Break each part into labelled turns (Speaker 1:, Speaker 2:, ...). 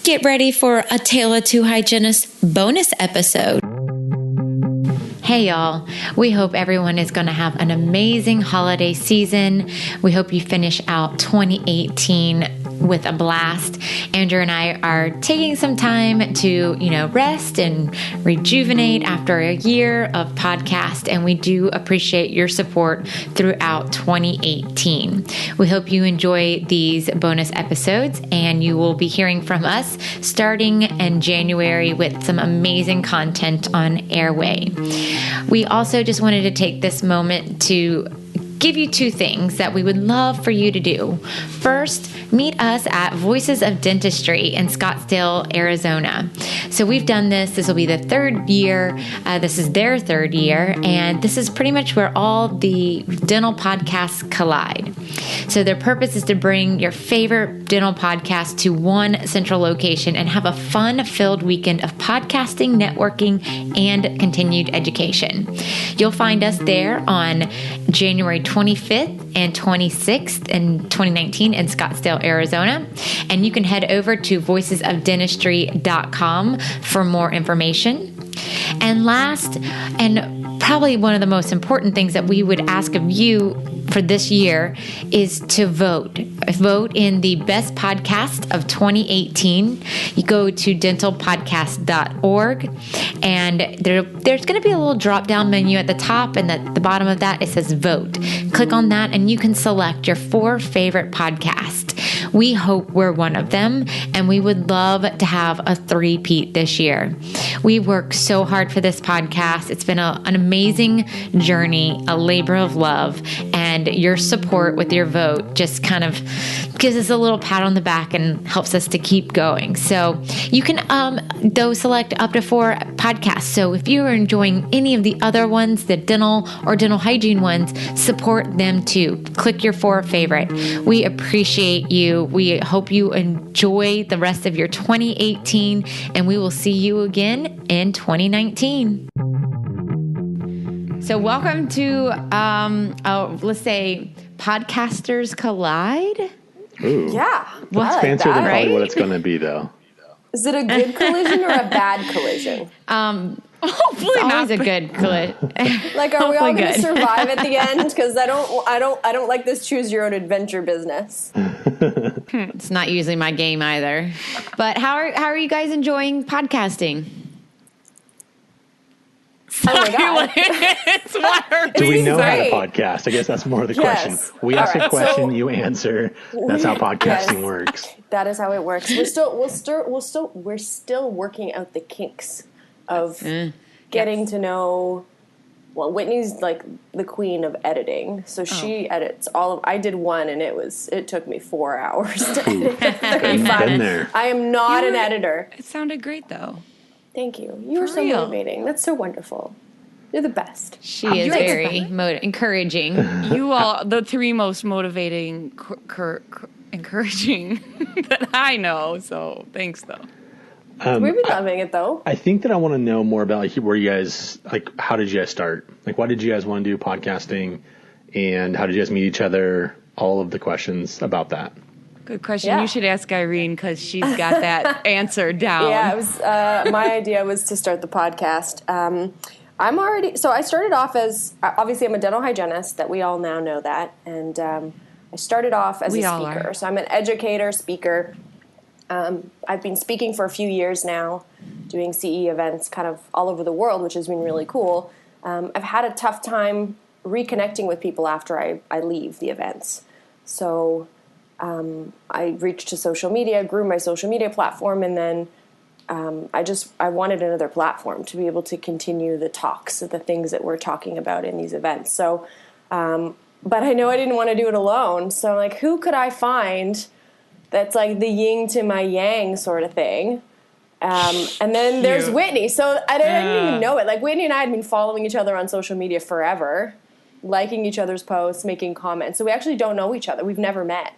Speaker 1: get ready for a Tale of Two Hygienists bonus episode. Hey y'all, we hope everyone is going to have an amazing holiday season. We hope you finish out 2018 with a blast. Andrew and I are taking some time to, rest and rejuvenate after a year of podcast, and we do appreciate your support throughout 2018. We hope you enjoy these bonus episodes, and you will be hearing from us starting in January with some amazing content on Airway. We also just wanted to take this moment to give you two things that we would love for you to do. First, meet us at Voices of Dentistry in Scottsdale, Arizona. So we've done this. This will be the third year. This is their third year. And this is pretty much where all the dental podcasts collide. So their purpose is to bring your favorite dental podcast to one central location and have a fun-filled weekend of podcasting, networking, and continued education. You'll find us there on January 25th and 26th in 2019 in Scottsdale, Arizona. And you can head over to voicesofdentistry.com for more information. And last, and probably one of the most important things that we would ask of you for this year is to vote. Vote in the best podcast of 2018. You go to dentalpodcast.org, and there's going to be a little drop-down menu at the top, and at the bottom of that, it says vote. Click on that, and you can select your 4 favorite podcasts. We hope we're one of them, and we would love to have a three-peat this year. We worked so hard for this podcast. It's been an amazing journey, a labor of love, and your support with your vote just kind of gives us a little pat on the back and helps us to keep going. So you can, select up to 4 podcasts. So if you are enjoying any of the other ones, the dental or dental hygiene ones, support them too. Click your 4 favorite. We appreciate you. We hope you enjoy the rest of your 2018, and we will see you again in 2019. So welcome to, let's say, Podcasters Collide.
Speaker 2: Ooh.
Speaker 3: Yeah.
Speaker 2: Well, it's fancier than probably what it's going to be, though.
Speaker 3: Is it a good collision or a bad collision?
Speaker 1: Hopefully not a good collision.
Speaker 3: Like, are we all going to survive at the end? Because I don't like this choose your own adventure business.
Speaker 1: It's not usually my game either. But how are you guys enjoying podcasting?
Speaker 3: Oh my God.
Speaker 2: Do we know how to podcast? I guess that's more of the question. We ask a question, you answer. That's how podcasting works.
Speaker 3: That is how it works. We're still working out the kinks of getting to know. Well, Whitney's like the queen of editing, so she edits all of. I did one, and it took me 4 hours to edit.
Speaker 2: Been there.
Speaker 3: I am not an editor.
Speaker 4: It sounded great, though.
Speaker 3: Thank you. You were so motivating. That's so wonderful. You're the best.
Speaker 1: She is very encouraging.
Speaker 4: You all, the 3 most motivating, encouraging that I know. So thanks, though.
Speaker 3: We've been loving it, though.
Speaker 2: I think that I want to know more about where you guys, how did you guys start? Why did you guys want to do podcasting, and how did you guys meet each other? All of the questions about that.
Speaker 4: Good question. Yeah. You should ask Irene because she's got that answer down.
Speaker 3: Yeah, it was my idea was to start the podcast. I started off as, obviously I'm a dental hygienist, that we all now know that, and I started off as a speaker. So I'm an educator, speaker. I've been speaking for a few years now, doing CE events kind of all over the world, which has been really cool. I've had a tough time reconnecting with people after I leave the events. So I reached to social media, grew my social media platform, and then I wanted another platform to be able to continue the talks of the things that we're talking about in these events. So, but I know I didn't want to do it alone. So I'm like, who could I find that's like the yin to my yang sort of thing? And then there's Whitney. So I didn't even know it. Like, Whitney and I had been following each other on social media forever, liking each other's posts, making comments. So we actually don't know each other. We've never met.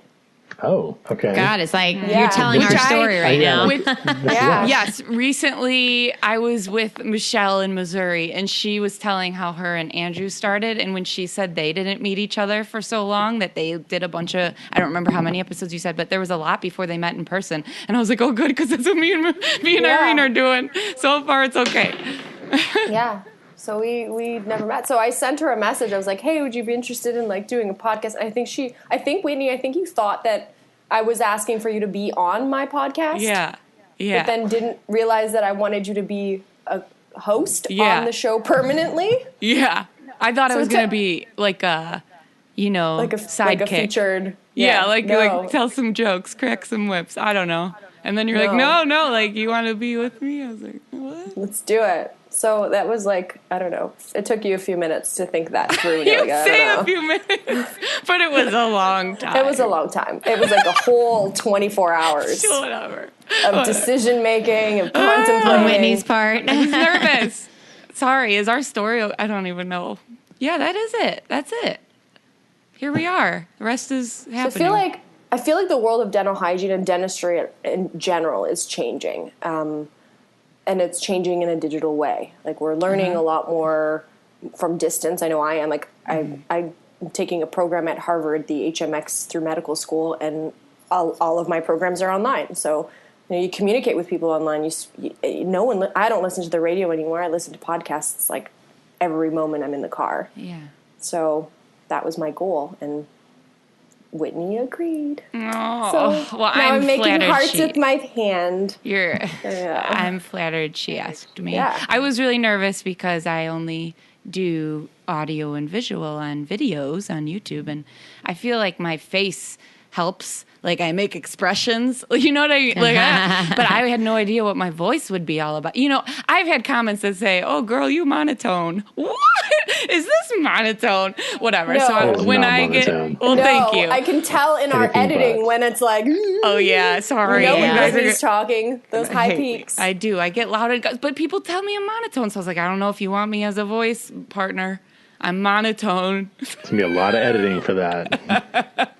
Speaker 2: Oh, okay.
Speaker 1: God, it's like you're telling our story right now.
Speaker 4: Yes. Recently, I was with Michelle in Missouri, and she was telling how her and Andrew started. And when she said they didn't meet each other for so long, that they did a bunch of, I don't remember how many episodes you said, but there was a lot before they met in person. And I was like, oh, good, because that's what me and Irene are doing. So far, it's okay.
Speaker 3: Yeah. So we never met. So I sent her a message. I was like, "Hey, would you be interested in like doing a podcast?" And I think Whitney, you thought that I was asking for you to be on my podcast.
Speaker 4: Yeah.
Speaker 3: But then didn't realize that I wanted you to be a host on the show permanently.
Speaker 4: Yeah. I thought it was going to be like a, sidekick.
Speaker 3: Like a featured.
Speaker 4: Like tell some jokes, crack some whips. I don't know. And then you're like, no, like you want to be with me? I was like, what?
Speaker 3: Let's do it. So that was like, I don't know. It took you a few minutes to think that through.
Speaker 4: You say a few minutes, but it was a long time.
Speaker 3: It was a long time. It was like a whole 24 hours.
Speaker 4: Whatever.
Speaker 3: Of decision making, of contemplating.
Speaker 1: On Whitney's part.
Speaker 4: I was nervous. Sorry, is our story? I don't even know. Yeah, that is it. That's it. Here we are. The rest is happening.
Speaker 3: So I feel like the world of dental hygiene and dentistry in general is changing. And it's changing in a digital way. Like we're learning a lot more from distance. I know I am. Like I'm taking a program at Harvard, the HMX through medical school, and all of my programs are online. So you communicate with people online. I don't listen to the radio anymore. I listen to podcasts like every moment I'm in the car.
Speaker 4: Yeah.
Speaker 3: So that was my goal, and Whitney agreed.
Speaker 4: Oh,
Speaker 3: so
Speaker 4: well,
Speaker 3: now I'm making hearts with my hand.
Speaker 4: I'm flattered she asked me.
Speaker 3: Yeah.
Speaker 4: I was really nervous because I only do audio and visual on videos on YouTube, and I feel like my face helps. Like I make expressions, you know what I like. But I had no idea what my voice would be all about. I've had comments that say, "Oh, girl, you monotone." What is this monotone? Whatever.
Speaker 3: No.
Speaker 4: So when I
Speaker 2: monotone.
Speaker 4: get, thank you.
Speaker 3: I can tell in our editing when it's like,
Speaker 4: oh yeah, sorry.
Speaker 3: When Whitney's talking, those high peaks.
Speaker 4: I do. I get loud, but people tell me I'm monotone. So I was like, I don't know if you want me as a voice partner. I'm monotone.
Speaker 2: It's gonna be a lot of editing for that.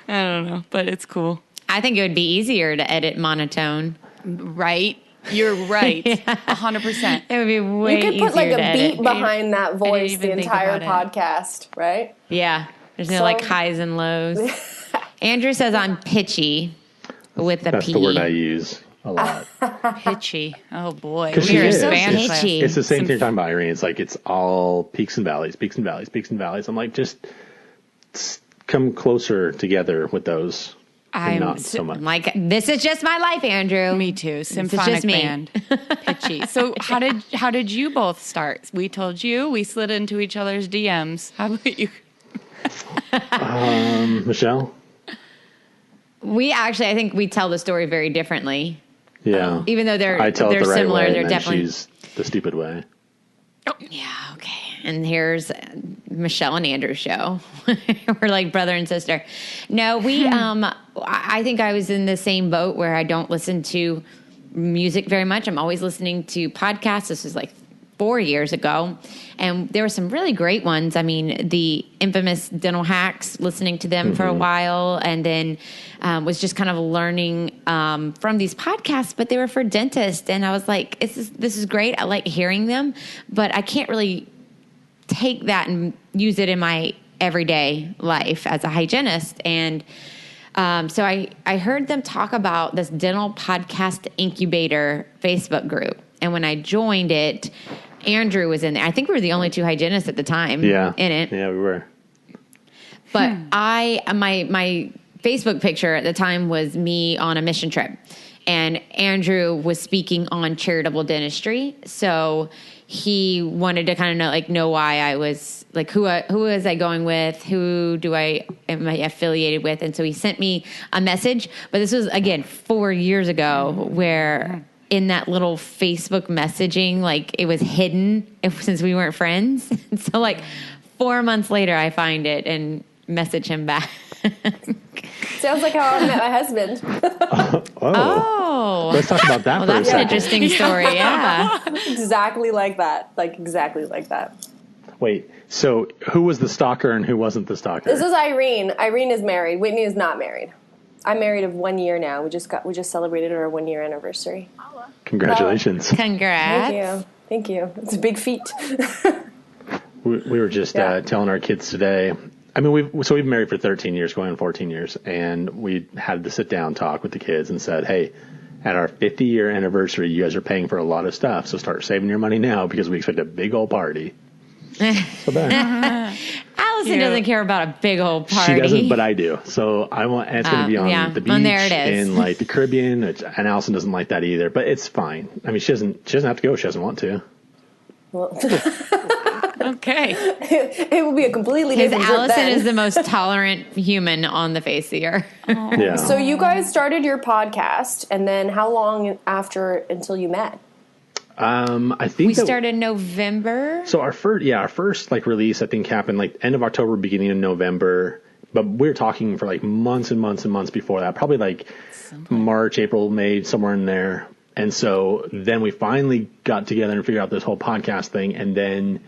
Speaker 4: I don't know, but it's cool.
Speaker 1: I think it would be easier to edit monotone.
Speaker 4: Right? You're right. 100%.
Speaker 1: It would be way easier.
Speaker 3: You could put like a beat
Speaker 1: edit.
Speaker 3: behind that voice the entire podcast, right?
Speaker 1: Yeah. There's no like highs and lows. Andrew says I'm pitchy with a P.
Speaker 2: That's the word I use a lot.
Speaker 4: Pitchy. Oh boy.
Speaker 2: We are
Speaker 1: so pitchy.
Speaker 2: It's the same thing you're talking about, Irene. It's like it's all peaks and valleys, peaks and valleys, peaks and valleys. I'm like, just come closer together with those. I'm not so much.
Speaker 1: Like, this is just my life, Andrew.
Speaker 4: Me too. Symphonic band. Pitchy. So how did you both start? We told you. We slid into each other's DMs. How about you?
Speaker 2: Michelle?
Speaker 1: I think we tell the story very differently.
Speaker 2: Yeah.
Speaker 1: Even though they're
Speaker 2: the right
Speaker 1: similar,
Speaker 2: way,
Speaker 1: they're
Speaker 2: and
Speaker 1: definitely
Speaker 2: she's the stupid way.
Speaker 1: Yeah, okay. And here's Michelle and Andrew's show. We're like brother and sister. No, I think I was in the same boat where I don't listen to music very much. I'm always listening to podcasts. This was like 4 years ago. And there were some really great ones. I mean, the infamous Dental Hacks, listening to them for a while, and then was just kind of learning from these podcasts, but they were for dentists. And I was like, this is great. I like hearing them, but I can't really take that and use it in my everyday life as a hygienist. And so I heard them talk about this dental podcast incubator Facebook group. And when I joined it, Andrew was in there. I think we were the only two hygienists at the time in it.
Speaker 2: Yeah, we were.
Speaker 1: But my Facebook picture at the time was me on a mission trip. And Andrew was speaking on charitable dentistry. So he wanted to kind of know why I was like, who was I going with? Who am I affiliated with? And so he sent me a message. But this was, again, 4 years ago, where in that little Facebook messaging, like it was hidden since we weren't friends. And so like 4 months later, I find it and message him back.
Speaker 3: Sounds like how I met my husband.
Speaker 1: Oh.
Speaker 2: Let's talk about that for a
Speaker 1: that's
Speaker 2: second.
Speaker 1: An interesting story, yeah.
Speaker 3: Exactly like that. Like exactly like that.
Speaker 2: Wait, so who was the stalker and who wasn't the stalker?
Speaker 3: This is Irene. Irene is married. Whitney is not married. I'm married of 1 year now. We just celebrated our 1 year anniversary.
Speaker 2: Congratulations.
Speaker 1: Congrats.
Speaker 3: Thank you. It's a big feat.
Speaker 2: We were just telling our kids today. I mean, we've been married for 13 years, going on 14 years, and we had the sit down talk with the kids and said, hey, at our 50-year anniversary, you guys are paying for a lot of stuff, so start saving your money now because we expect a big old party. So
Speaker 1: Allison doesn't care about a big old party.
Speaker 2: She doesn't, but I do. So I want, and it's going to be on the beach in like the Caribbean, and Allison doesn't like that either. But it's fine. I mean, she doesn't have to go. She doesn't want to.
Speaker 3: Well,
Speaker 4: okay.
Speaker 3: It will be a completely different trip
Speaker 1: Allison
Speaker 3: then.
Speaker 1: is the most tolerant human on the face of the earth.
Speaker 2: Yeah.
Speaker 3: So you guys started your podcast, and then how long after until you met?
Speaker 2: I think
Speaker 1: we started in November.
Speaker 2: So our first like release I think happened like end of October, beginning of November. But we were talking for like months and months and months before that, probably like March, April, May, somewhere in there. And so then we finally got together and figured out this whole podcast thing. And then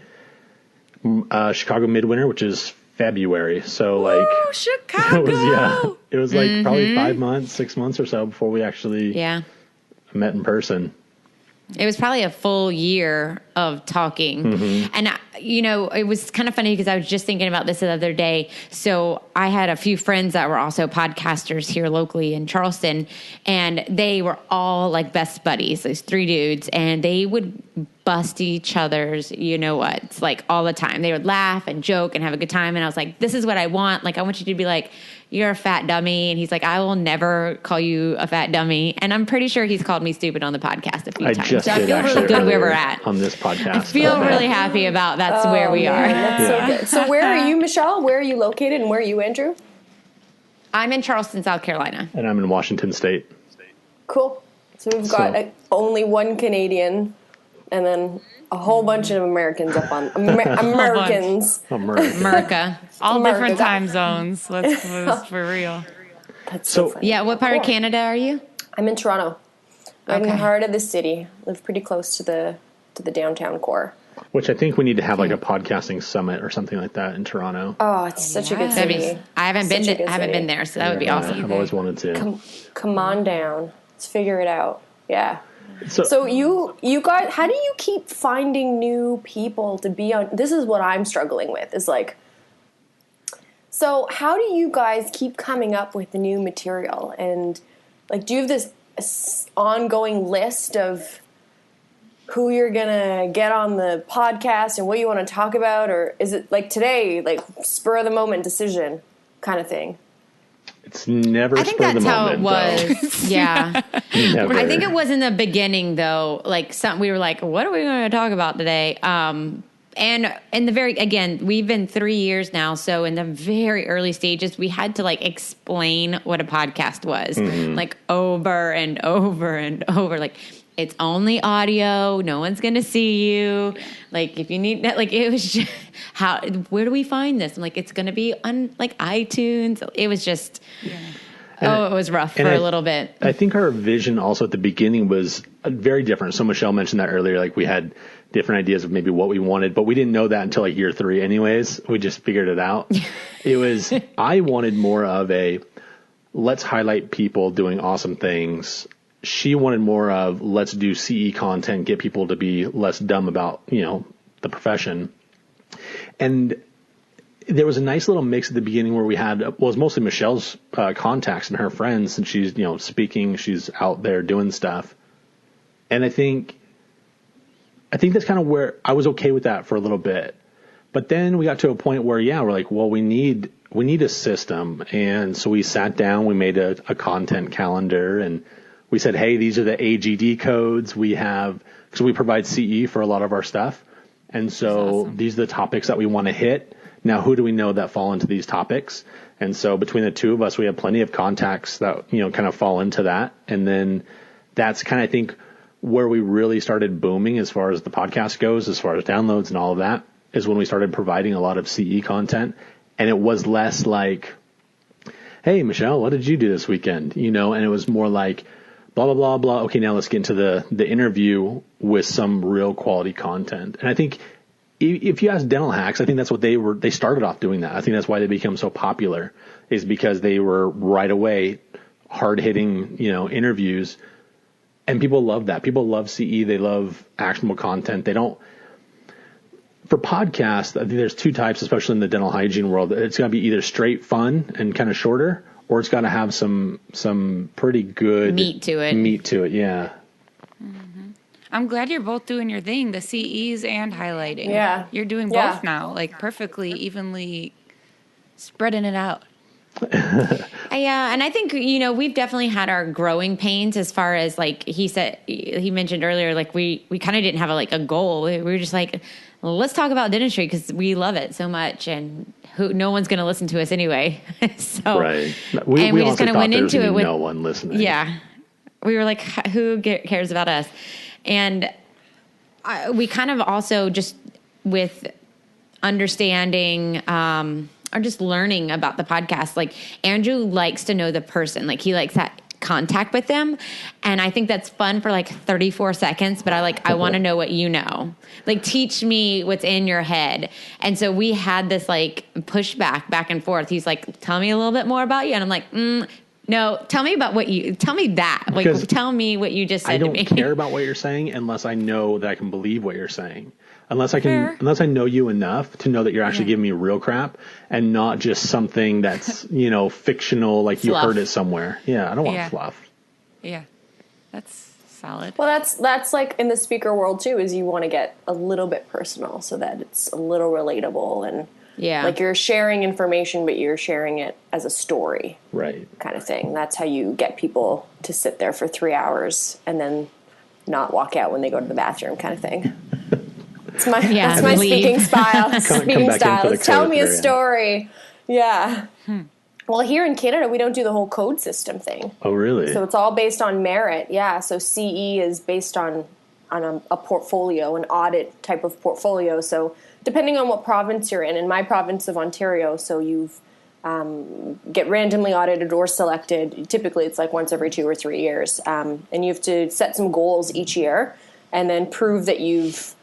Speaker 2: Chicago Midwinter, which is February. So like
Speaker 4: Chicago.
Speaker 2: It was like probably 5 months, 6 months or so before we actually met in person.
Speaker 1: It was probably a full year of talking. And, it was kind of funny because I was just thinking about this the other day. So I had a few friends that were also podcasters here locally in Charleston, and they were all like best buddies, those three dudes, and they would bust each other's, it's like all the time. They would laugh and joke and have a good time. And I was like, this is what I want. Like, I want you to be like, you're a fat dummy. And he's like, I will never call you a fat dummy. And I'm pretty sure he's called me stupid on the podcast a few times.
Speaker 2: Just
Speaker 1: so I feel really good where we're at
Speaker 2: on this podcast.
Speaker 1: I feel really happy about that's where we are.
Speaker 3: That's so good. So where are you, Michelle? Where are you located, and where are you, Andrew?
Speaker 1: I'm in Charleston, South Carolina.
Speaker 2: And I'm in Washington State.
Speaker 3: Cool. So we've got only one Canadian, and then a whole bunch of Americans up on Americans.
Speaker 1: America.
Speaker 4: All different time zones. Let's for real.
Speaker 3: That's so funny.
Speaker 1: Yeah, what part of Canada are you?
Speaker 3: I'm in Toronto. Right in the heart of the city. Live pretty close to the downtown core.
Speaker 2: Which I think we need to have like a podcasting summit or something like that in Toronto.
Speaker 3: Oh, it's such a good city.
Speaker 1: I haven't been there, so that would be awesome.
Speaker 2: I've always wanted to.
Speaker 3: Come on down. Let's figure it out. Yeah. So you guys, how do you keep finding new people to be on? This is what I'm struggling with. Is like, so how do you guys keep coming up with the new material? And like, do you have this ongoing list of who you're gonna get on the podcast and what you want to talk about, or is it like today, like spur of the moment decision kind of thing?
Speaker 2: It's never. I think that's how it was.
Speaker 1: Yeah, I think it was in the beginning though. Like we were like, "What are we going to talk about today?" And in we've been 3 years now. So in the very early stages, we had to like explain what a podcast was, like over and over and over, like. It's only audio. No one's going to see you. Like, if you need that, like, it was just, where do we find this? I'm like, it's going to be on, like, iTunes. It was just, it was rough for a little bit.
Speaker 2: I think our vision also at the beginning was very different. So Michelle mentioned that earlier. Like, we had different ideas of maybe what we wanted, but we didn't know that until like year 3 anyways. We just figured it out. It was, I wanted more of let's highlight people doing awesome things. She wanted more of let's do CE content, get people to be less dumb about, the profession. And there was a nice little mix at the beginning where we had, it was mostly Michelle's contacts and her friends, and she's, speaking, she's out there doing stuff. And I think that's kind of where I was okay with that for a little bit. But then we got to a point where, we're like, well, we need a system. And so we sat down, we made a content calendar, and we said, hey, these are the AGD codes we have. So we provide CE for a lot of our stuff. And so these are the topics that we want to hit. Now, who do we know that fall into these topics? And so between the two of us, we have plenty of contacts that, kind of fall into that. And then that's kind of, I think, where we really started booming as far as the podcast goes, as far as downloads and all of that, is when we started providing a lot of CE content. And it was less like, hey, Michelle, what did you do this weekend? And it was more like, blah, blah, blah, blah. Okay, now let's get into the interview with some real quality content. And I think if you ask Dental Hacks, I think that's what they started off doing that. I think that's why they became so popular, is because they were right away hard hitting, interviews. And people love that. People love CE. They love actionable content. They don't, for podcasts, I think there's two types, especially in the dental hygiene world. It's going to be either straight fun and kind of shorter, or it's got to have some pretty good
Speaker 1: meat to it.
Speaker 2: Yeah.
Speaker 4: Mm-hmm. I'm glad you're both doing your thing, the CEs and highlighting.
Speaker 3: Yeah.
Speaker 4: You're doing both now, like perfectly, evenly spreading it out.
Speaker 1: Yeah, and I think, we've definitely had our growing pains as far as, like he mentioned earlier, like we kind of didn't have a goal. We were just like, let's talk about dentistry because we love it so much, and no one's going to listen to us anyway. So,
Speaker 2: right.
Speaker 1: We just kind of went into it with
Speaker 2: no one listening.
Speaker 1: Yeah. We were like, who cares about us? And we kind of also just with understanding, or just learning about the podcast. Like Andrew likes to know the person. Like he likes that contact with them. And I think that's fun for 34 seconds, but I want to know what you know. Like teach me what's in your head. And so we had this pushback back and forth. He's like, tell me a little bit more about you. And I'm like, no, tell me that. Tell me what you just said to me.
Speaker 2: I don't care about what you're saying unless I know that I can believe what you're saying. Unless I know you enough to know that you're actually giving me real crap and not just something that's, fictional, like fluff. You heard it somewhere. Yeah, I don't want fluff.
Speaker 4: Yeah, that's solid.
Speaker 3: Well, that's like in the speaker world too, is you want to get a little bit personal so that it's a little relatable and like you're sharing information, but you're sharing it as a story.
Speaker 2: Right.
Speaker 3: Kind of thing. That's how you get people to sit there for 3 hours and then not walk out when they go to the bathroom kind of thing. That's my speaking style. Tell me a story. Yeah. Well, here in Canada, we don't do the whole code system thing.
Speaker 2: Oh, really?
Speaker 3: So it's all based on merit. Yeah. So CE is based on a portfolio, an audit type of portfolio. So depending on what province you're in my province of Ontario, so you've get randomly audited or selected. Typically, it's once every 2 or 3 years. And you have to set some goals each year and then prove that you've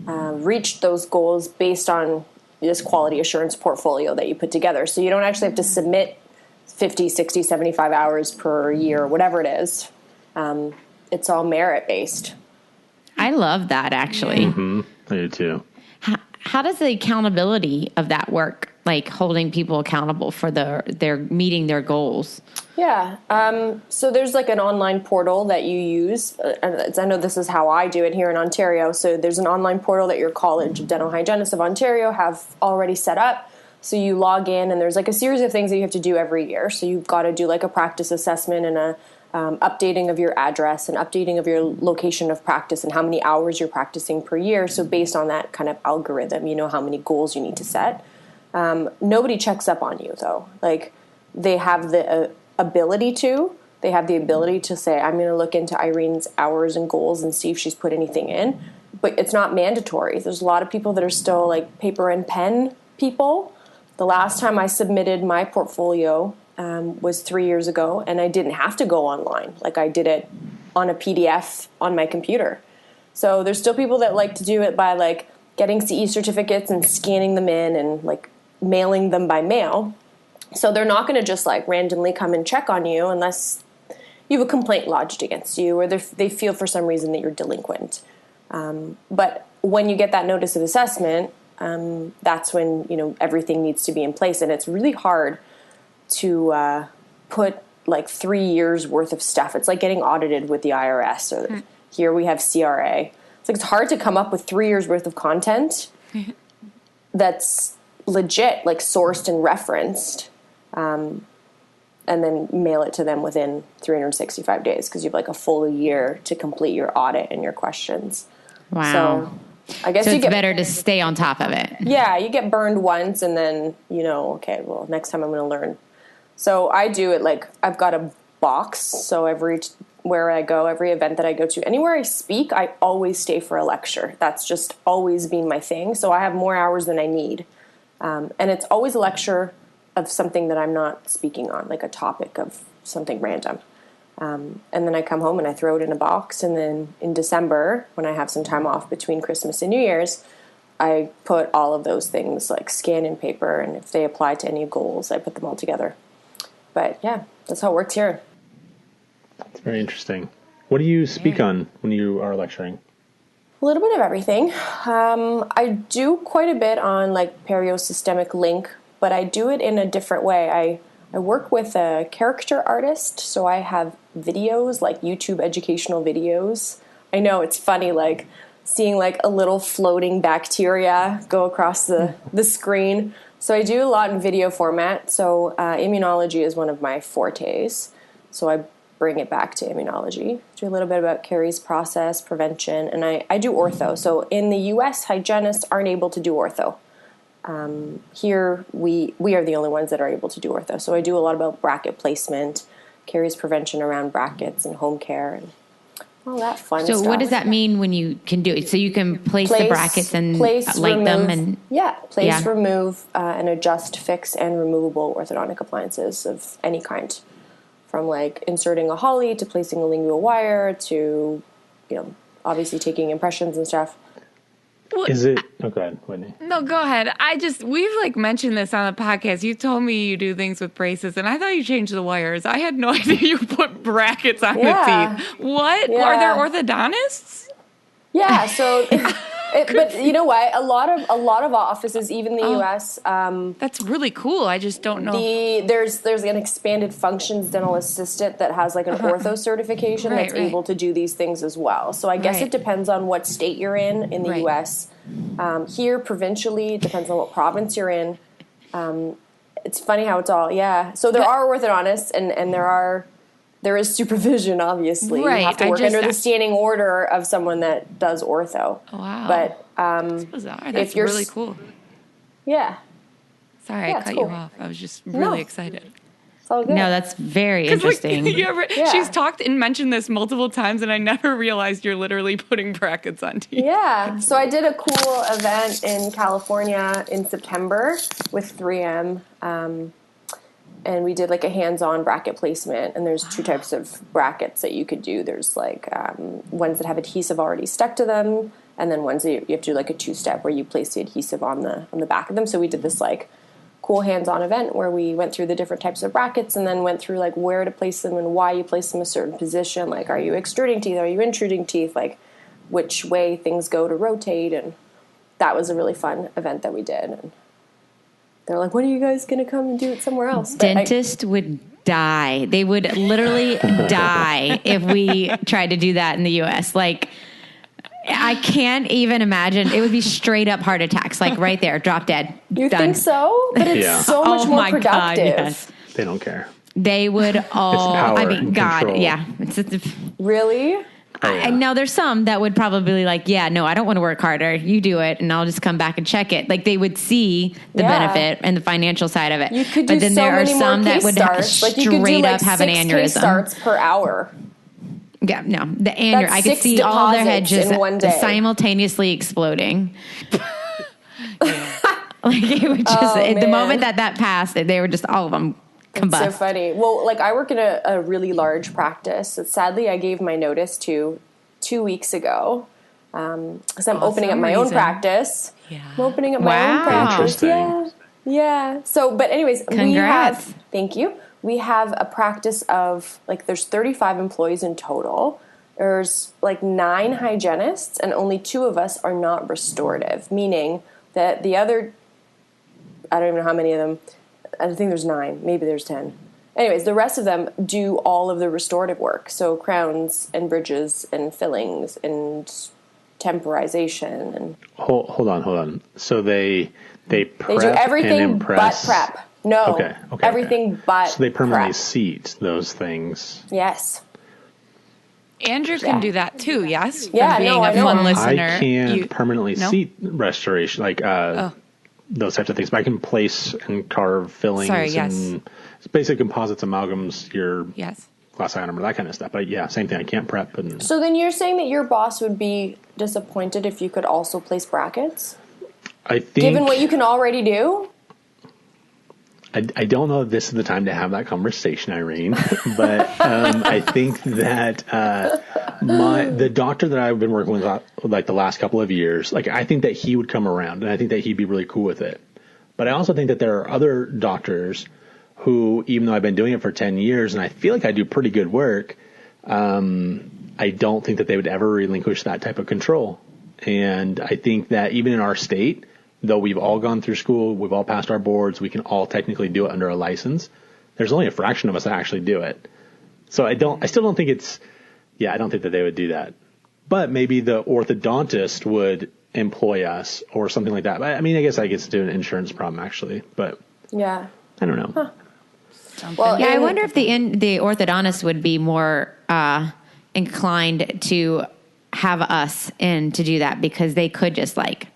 Speaker 3: reached those goals based on this quality assurance portfolio that you put together. So you don't actually have to submit 50, 60, 75 hours per year, whatever it is. It's all merit based.
Speaker 1: I love that, actually.
Speaker 2: Mm-hmm. I do too.
Speaker 1: How does the accountability of that work? Like holding people accountable for their meeting their goals?
Speaker 3: Yeah. So there's an online portal that you use. I know this is how I do it here in Ontario. So there's an online portal that your College of Dental Hygienists of Ontario have already set up. So you log in and there's a series of things that you have to do every year. So you've got to do a practice assessment and a updating of your address and updating of your location of practice and how many hours you're practicing per year. So based on that kind of algorithm, you know how many goals you need to set. Nobody checks up on you, though. They have the ability to. They have the ability to say, I'm going to look into Irene's hours and goals and see if she's put anything in. But it's not mandatory. There's a lot of people that are still paper and pen people. The last time I submitted my portfolio was 3 years ago, and I didn't have to go online. I did it on a PDF on my computer. So there's still people that like to do it by getting CE certificates and scanning them in and mailing them by mail. So they're not going to just randomly come and check on you unless you have a complaint lodged against you or they feel for some reason that you're delinquent. But when you get that notice of assessment, that's when everything needs to be in place, and it's really hard to put 3 years worth of stuff. It's like getting audited with the IRS, or here we have CRA. It's hard to come up with 3 years worth of content that's legit, sourced and referenced, and then mail it to them within 365 days because you have a full year to complete your audit and your questions.
Speaker 1: Wow.
Speaker 3: So I guess
Speaker 1: it's better to stay on top of it.
Speaker 3: Yeah, you get burned once and then, okay, well, next time I'm going to learn. So I do it I've got a box. So where I go, every event that I go to, anywhere I speak, I always stay for a lecture. That's just always been my thing. So I have more hours than I need. And it's always a lecture of something that I'm not speaking on, a topic of something random. And then I come home and I throw it in a box. And then in December, when I have some time off between Christmas and New Year's, I put all of those things scan in paper. And if they apply to any goals, I put them all together. But yeah, that's how it works here.
Speaker 2: It's very interesting. What do you speak on when you are lecturing?
Speaker 3: A little bit of everything. I do quite a bit on like periosystemic link, but I do it in a different way. I work with a character artist, so I have videos, like YouTube educational videos. I know it's funny, like seeing like a little floating bacteria go across the screen. So I do a lot in video format. So immunology is one of my fortes. So I bring it back to immunology. Do a little bit about caries process, prevention, and I do ortho. So in the US, hygienists aren't able to do ortho. Here, we are the only ones that are able to do ortho. So I do a lot about bracket placement, caries prevention around brackets and home care and all that fun stuff.
Speaker 1: So what does that mean when you can do it? So you can place the brackets and light
Speaker 3: remove,
Speaker 1: them? And
Speaker 3: remove, and adjust, fix, and removable orthodontic appliances of any kind. From like inserting a holly to placing a lingual wire to, obviously taking impressions and stuff.
Speaker 2: Is it? Oh, go ahead, Whitney.
Speaker 4: No, go ahead. We've like mentioned this on the podcast. You told me you do things with braces, and I thought you changed the wires. I had no idea you put brackets on the teeth. What?
Speaker 3: Yeah.
Speaker 4: Are there orthodontists?
Speaker 3: Yeah. So, but you know what? A lot of offices, even in the U.S.
Speaker 4: That's really cool. I just don't know.
Speaker 3: There's an expanded functions dental assistant that has like an ortho certification that's able to do these things as well. So I guess it depends on what state you're in the U.S. Here, provincially, it depends on what province you're in. It's funny how it's all, So there are orthodontists and there is supervision, obviously.
Speaker 4: Right.
Speaker 3: You have to work under the standing order of someone that does ortho.
Speaker 4: Oh, wow.
Speaker 3: But
Speaker 4: that's bizarre. That's really cool.
Speaker 3: Yeah.
Speaker 4: Sorry, I cut you off. I was just really excited.
Speaker 3: It's all good.
Speaker 1: No, that's very interesting.
Speaker 4: She's talked and mentioned this multiple times, and I never realized you're literally putting brackets on teeth.
Speaker 3: Yeah. So I did a cool event in California in September with 3M. And we did like a hands-on bracket placement, and there's two types of brackets that you could do. There's like ones that have adhesive already stuck to them, and then ones that you have to do like a two-step where you place the adhesive on the back of them. So we did this like cool hands-on event where we went through the different types of brackets and then went through like where to place them and why you place them in a certain position. Like, are you extruding teeth? Are you intruding teeth? Like, which way things go to rotate. And that was a really fun event that we did. And they're like, when are you guys going to come and do it somewhere else?
Speaker 1: Dentists would die. They would literally die if we tried to do that in the U.S. Like, I can't even imagine. It would be straight up heart attacks, like right there, drop dead.
Speaker 3: You
Speaker 1: done.
Speaker 3: think so? But it's so much more productive. God, yes.
Speaker 2: They don't care.
Speaker 1: They would all.
Speaker 2: It's power
Speaker 1: and God,
Speaker 2: control.
Speaker 1: yeah.
Speaker 3: Really?
Speaker 1: I know there's some that would probably be like, yeah, no, I don't want to work harder. You do it, and I'll just come back and check it. Like, they would see the benefit and the financial side of it.
Speaker 3: You could do
Speaker 1: but then
Speaker 3: so
Speaker 1: there are
Speaker 3: many
Speaker 1: some
Speaker 3: more
Speaker 1: that
Speaker 3: case
Speaker 1: would
Speaker 3: starts. Like, you could do like
Speaker 1: have an
Speaker 3: 6
Speaker 1: aneurysm.
Speaker 3: case starts per hour.
Speaker 1: Yeah, no, the aneurysm. I could see all their heads just simultaneously exploding. Like, it would just the moment that passed, they were just all of them. Combust.
Speaker 3: It's so funny. Well, like, I work in a really large practice that sadly I gave my notice to 2 weeks ago because I'm opening up my own practice. Yeah. I'm opening up my own practice. Yeah. So, but anyways,
Speaker 1: congrats.
Speaker 3: Thank you. We have a practice of, like, there's 35 employees in total. There's like 9 hygienists and only 2 of us are not restorative, meaning that the other, I don't even know how many of them, I think there's 9, maybe there's 10. Anyways, the rest of them do all of the restorative work. So crowns and bridges and fillings and temporization. And
Speaker 2: Hold on. So they prep,
Speaker 3: they do everything
Speaker 2: and impress.
Speaker 3: but prep. No.
Speaker 2: Okay.
Speaker 3: Everything but
Speaker 2: So they permanently
Speaker 3: prep.
Speaker 2: seat those things.
Speaker 3: Yes.
Speaker 4: Andrew can do that too, yes?
Speaker 3: Yeah,
Speaker 4: From being
Speaker 3: I
Speaker 4: a
Speaker 3: know.
Speaker 4: fun listener.
Speaker 2: I can't permanently seat restoration, like those types of things. But I can place and carve fillings and basic composites, amalgams, your glass ionomer, that kind of stuff. But yeah, same thing. I can't prep. And
Speaker 3: So then you're saying that your boss would be disappointed if you could also place brackets?
Speaker 2: I think,
Speaker 3: given what you can already do?
Speaker 2: I don't know if this is the time to have that conversation, Irene, but I think that the doctor that I've been working with like the last couple of years, like, I think that he would come around, and I think that he'd be really cool with it. But I also think that there are other doctors who, even though I've been doing it for 10 years and I feel like I do pretty good work, I don't think that they would ever relinquish that type of control. And I think that even in our state, though we've all gone through school, we've all passed our boards, we can all technically do it under a license, there's only a fraction of us that actually do it. So I still don't think I don't think that they would do that. But maybe the orthodontist would employ us or something like that. But I mean, I guess it's an insurance problem actually, but
Speaker 3: yeah,
Speaker 2: I don't know.
Speaker 3: Huh. Well,
Speaker 1: yeah, I wonder if the orthodontist would be more inclined to have us in to do that, because they could just like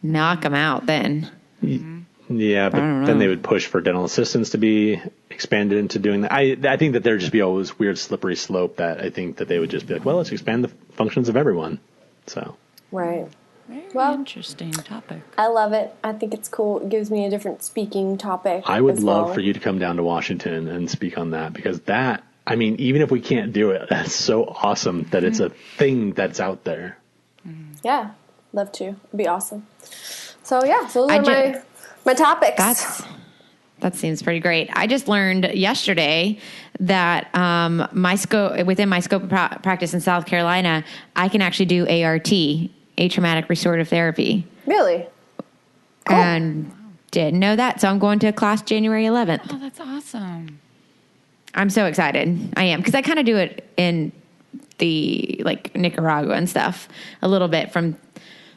Speaker 1: knock them out then.
Speaker 2: Yeah, but then they would push for dental assistants to be expanded into doing that. I think that there'd just be all this weird slippery slope that I think that they would just be like, well, let's expand the functions of everyone. So
Speaker 3: right.
Speaker 4: Very interesting topic.
Speaker 3: I love it. I think it's cool. It gives me a different speaking topic.
Speaker 2: I would love for you to come down to Washington and speak on that, because that, I mean, even if we can't do it, that's so awesome that it's a thing that's out there.
Speaker 3: Yeah, love to. It'd be awesome. So yeah, so those are my topics.
Speaker 1: That seems pretty great. I just learned yesterday that within my scope of practice in South Carolina, I can actually do ART, atraumatic restorative therapy.
Speaker 3: Really? Cool.
Speaker 1: And didn't know that. So I'm going to a class January 11th.
Speaker 4: Oh, that's awesome.
Speaker 1: I'm so excited. I am, because I kind of do it in the like Nicaragua and stuff a little bit from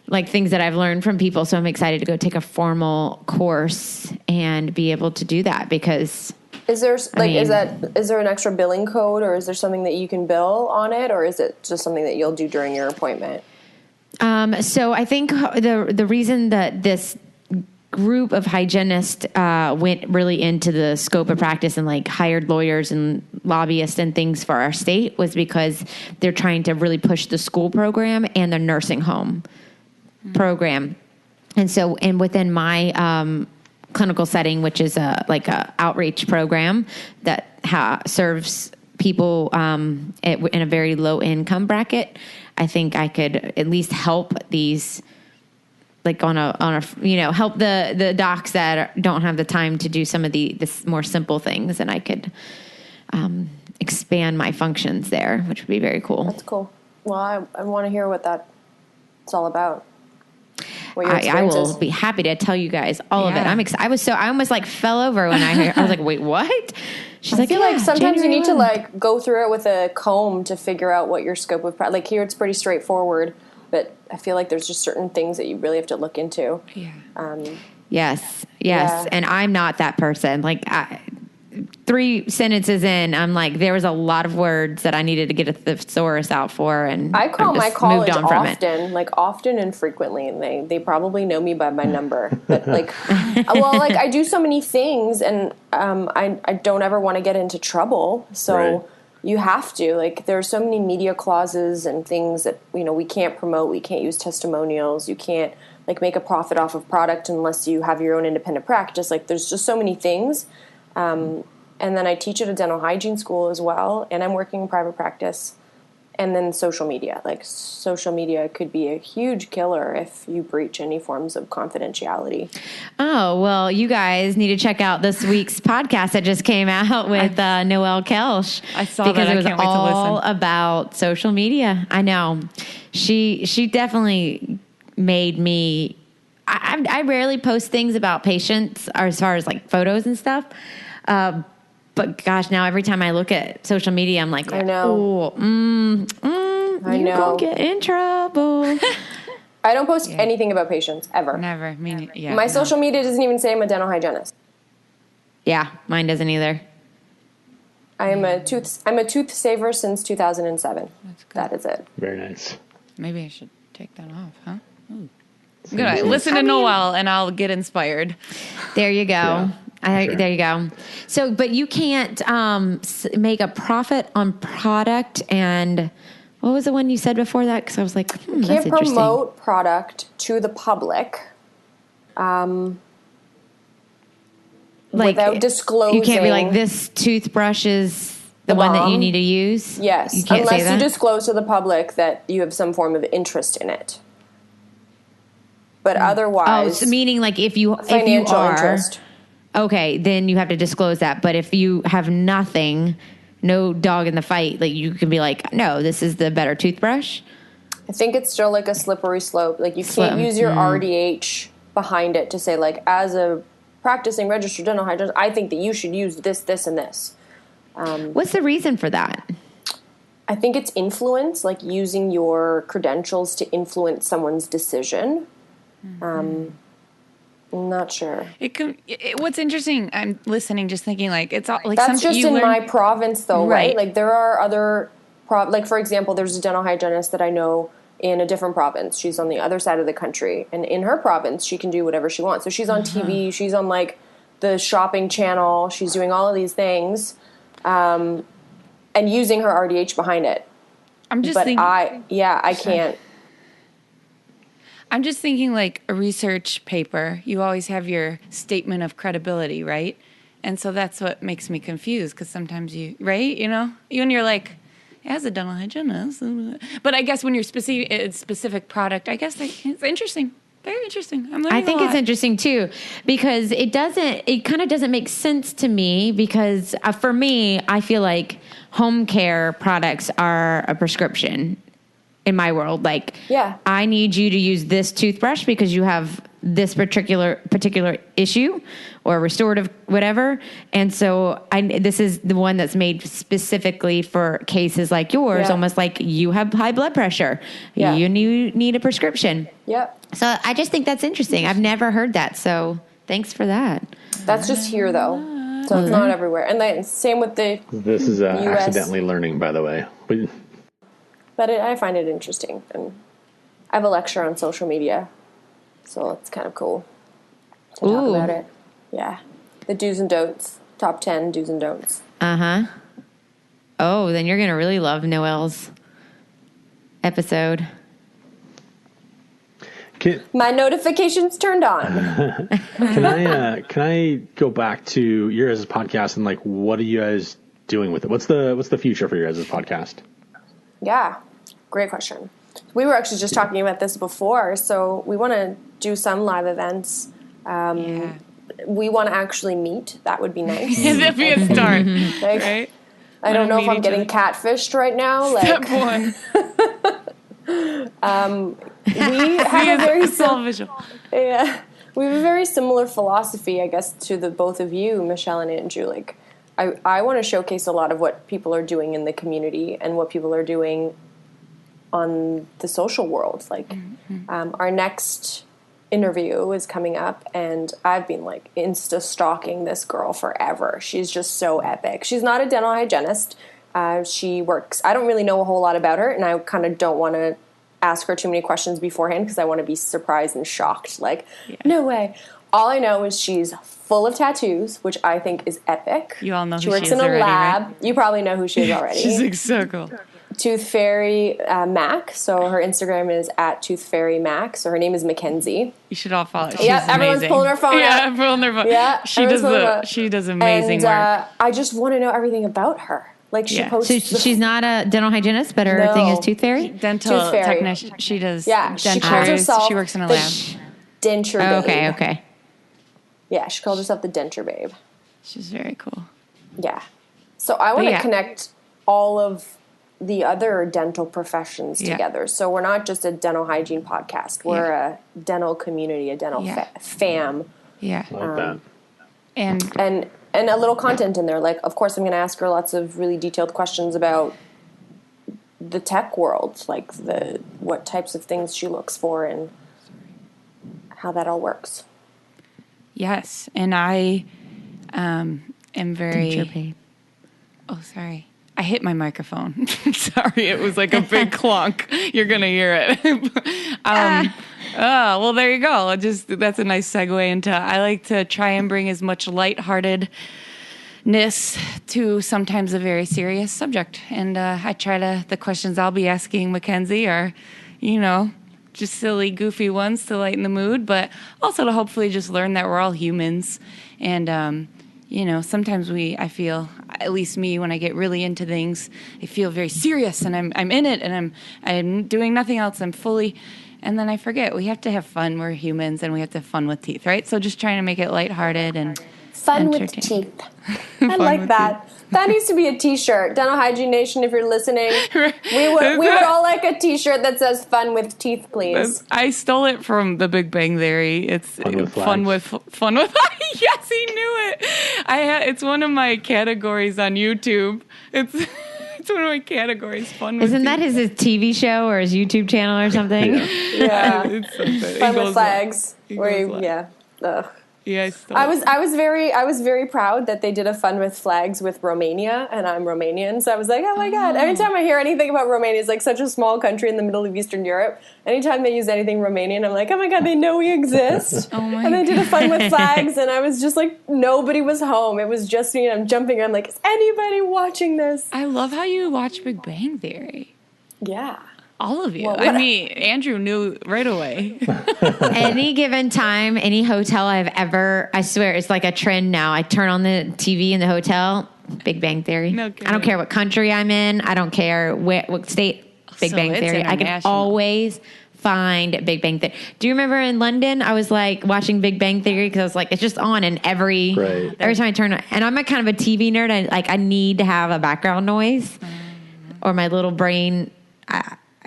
Speaker 1: like things that I've learned from people. So I'm excited to go take a formal course and be able to do that, because
Speaker 3: is there is there an extra billing code, or is there something that you can bill on it, or is it just something that you'll do during your appointment?
Speaker 1: So I think the reason that this group of hygienists went really into the scope of practice and like hired lawyers and lobbyists and things for our state was because they're trying to really push the school program and the nursing home program. And so, and within my clinical setting, which is a outreach program that serves people in a very low income bracket, I think I could at least help these, like help the docs that don't have the time to do some of the more simple things, and I could expand my functions there, which would be very cool.
Speaker 3: That's cool. Well, I want to hear what that's all about.
Speaker 1: I will be happy to tell you guys all of it. I'm excited. I almost like fell over when I was like, wait, what? She's
Speaker 3: I feel like sometimes you need to like go through it with a comb to figure out what your scope of like here it's pretty straightforward, but I feel like there's just certain things that you really have to look into.
Speaker 4: Yeah.
Speaker 1: Yes. Yeah. And I'm not that person. Like 3 sentences in, I'm like, there was a lot of words that I needed to get a thesaurus out for, and
Speaker 3: I call my college often and frequently, and they probably know me by my number. But I do so many things, and I don't ever want to get into trouble, so. Right. You have to, there are so many media clauses and things that, we can't promote. We can't use testimonials. You can't, make a profit off of product unless you have your own independent practice. There's just so many things. And then I teach at a dental hygiene school as well, and I'm working in private practice. And then social media. Social media could be a huge killer if you breach any forms of confidentiality.
Speaker 1: Oh, well, you guys need to check out this week's podcast that just came out with Noelle Kelsch.
Speaker 4: I saw that. I can't wait to listen.
Speaker 1: Because it was all about social media. I know. She definitely made me... I rarely post things about patients as far as photos and stuff. But gosh, now every time I look at social media, I'm like,
Speaker 3: I know.
Speaker 1: I know. Gonna get in trouble.
Speaker 3: I don't post anything about patients ever.
Speaker 4: Never.
Speaker 3: My social media doesn't even say I'm a dental hygienist.
Speaker 1: Yeah, mine doesn't either.
Speaker 3: I'm a tooth saver since 2007. That's good. That is it.
Speaker 2: Very nice.
Speaker 4: Maybe I should take that off, huh? Ooh. I'm gonna listen to Noelle, and I'll get inspired.
Speaker 1: There you go.
Speaker 2: Yeah. Sure.
Speaker 1: There you go. So, but you can't make a profit on product. And what was the one you said before that? Because I was like, that's interesting.
Speaker 3: Can't promote product to the public without disclosing.
Speaker 1: You can't be like, this toothbrush is the one that you need to use.
Speaker 3: Yes,
Speaker 1: you can't
Speaker 3: unless
Speaker 1: say that?
Speaker 3: you disclose to the public that you have some form of interest in it. But otherwise,
Speaker 1: so meaning if you
Speaker 3: financial interest.
Speaker 1: Okay, then you have to disclose that. But if you have nothing, no dog in the fight. Like you can be like, no, this is the better toothbrush.
Speaker 3: I think it's still like a slippery slope. Like you can't use your RDH behind it to say like, as a practicing registered dental hygienist, I think that you should use this, this, and this.
Speaker 1: What's the reason for that?
Speaker 3: I think it's influence, like using your credentials to influence someone's decision. I'm not sure.
Speaker 4: What's interesting, I'm listening, just thinking like it's all like
Speaker 3: that's just in my province, though, right? Like there are other, like for example, there's a dental hygienist that I know in a different province. She's on the other side of the country, and in her province, she can do whatever she wants. So she's on TV, she's on like the shopping channel, she's doing all of these things, and using her RDH behind it. I'm just thinking, I can't.
Speaker 4: I'm just thinking like a research paper, you always have your statement of credibility, right? And so that's what makes me confused, because sometimes right? You know, when you're like, as a dental hygienist, but I guess when you're specific product, I guess it's interesting. Very interesting.
Speaker 1: I think it's interesting too, because it kind of doesn't make sense to me, because for me, I feel like home care products are a prescription in my world. Like, I need you to use this toothbrush because you have this particular issue or restorative whatever. And so this is the one that's made specifically for cases like yours, almost like you have high blood pressure. You need a prescription. So I just think that's interesting. I've never heard that. So thanks for that.
Speaker 3: That's just here though. So it's not everywhere. And then same with the
Speaker 2: This is accidentally learning, by the way.
Speaker 3: But I find it interesting. And I have a lecture on social media, so it's kind of cool to talk about it. Yeah. The do's and don'ts. Top 10 do's and don'ts.
Speaker 1: Oh, then you're going to really love Noelle's episode.
Speaker 3: My notifications turned on.
Speaker 2: Can I go back to your guys' podcast and like, what are you guys doing with it? What's the future for your guys' podcast?
Speaker 3: Yeah, great question. We were actually just talking about this before, so we want to do some live events. We want to actually meet. That would be nice.
Speaker 4: That'd be a start, right?
Speaker 3: I don't know if I'm getting catfished right now.
Speaker 4: Step one.
Speaker 3: We have a very we have a very similar philosophy, I guess, to the both of you, Michelle and Andrew. Like, I want to showcase a lot of what people are doing in the community and what people are doing on the social world. Like, our next interview is coming up, and I've been like Insta stalking this girl forever. She's just so epic. She's not a dental hygienist. She works. I don't really know a whole lot about her, and I kind of don't want to ask her too many questions beforehand because I want to be surprised and shocked. Like, no way. All I know is she's full of tattoos, which I think is epic.
Speaker 4: You all know
Speaker 3: she
Speaker 4: who
Speaker 3: works
Speaker 4: she is
Speaker 3: in a
Speaker 4: already,
Speaker 3: lab.
Speaker 4: right?
Speaker 3: You probably know who she is already.
Speaker 4: She's like so cool.
Speaker 3: Tooth Fairy Mac. So her Instagram is @ToothFairyMac. So her name is Mackenzie.
Speaker 4: You should all follow.
Speaker 3: Everyone's
Speaker 4: amazing.
Speaker 3: pulling her phone out.
Speaker 4: Yeah, pulling their phone.
Speaker 3: Yeah,
Speaker 4: she does amazing work.
Speaker 3: I just want to know everything about her. Like she posts.
Speaker 1: So she's not a dental hygienist, but her thing is Tooth Fairy?
Speaker 4: Dental technician. She does.
Speaker 3: Yeah, she calls herself.
Speaker 4: She works in a lab.
Speaker 3: Denture Babe.
Speaker 1: Okay.
Speaker 3: Yeah, she called herself the Denture Babe.
Speaker 4: She's very cool.
Speaker 3: Yeah. So I want to connect all of the other dental professions together. So we're not just a dental hygiene podcast. We're a dental community, a dental fam.
Speaker 4: Yeah.
Speaker 2: I like that.
Speaker 3: And a little content in there. Like, of course, I'm going to ask her lots of really detailed questions about the tech world, like what types of things she looks for and how that all works.
Speaker 4: Yes, and I am very... Oh, sorry. I hit my microphone. Sorry, it was like a big clunk. You're going to hear it. Oh, well, there you go. That's a nice segue into... I like to try and bring as much lightheartedness to sometimes a very serious subject. And the questions I'll be asking Mackenzie are, just silly, goofy ones to lighten the mood, but also to hopefully just learn that we're all humans. And, sometimes I feel, at least me, when I get really into things, I feel very serious and I'm in it and I'm doing nothing else. I'm fully, and then I forget we have to have fun. We're humans and we have to have fun with teeth, right? So just trying to make it lighthearted and
Speaker 3: Fun with teeth. I like that. That needs to be a t-shirt. Dental Hygiene Nation, if you're listening, we would all like a t-shirt that says "Fun with teeth," please.
Speaker 4: I stole it from The Big Bang Theory. It's fun with. Yes, he knew it. It's one of my categories on YouTube. It's one of my categories. Fun with.
Speaker 1: Isn't that his TV show or his YouTube channel or something?
Speaker 3: Yeah. It's Fun with Flags. Yeah. Ugh.
Speaker 4: Yeah,
Speaker 3: I was very proud that they did a Fun with Flags with Romania, and I'm Romanian, so I was like, oh my god! Every time I hear anything about Romania, it's like such a small country in the middle of Eastern Europe. Anytime they use anything Romanian, I'm like, oh my god, they know we exist. And they did a Fun with Flags, and I was just like, nobody was home. It was just me, and I'm jumping. I'm like, is anybody watching this?
Speaker 4: I love how you watch Big Bang Theory.
Speaker 3: Yeah.
Speaker 4: All of you. Well, Andrew knew right away.
Speaker 1: Any given time, any hotel I swear, it's like a trend now. I turn on the TV in the hotel, Big Bang Theory. No kidding. I don't care what country I'm in. I don't care what state, Big Bang Theory. I can always find Big Bang Theory. Do you remember in London, I was like watching Big Bang Theory because I was like, it's just on, and every time I turn on, and I'm a kind of a TV nerd. I need to have a background noise or my little brain.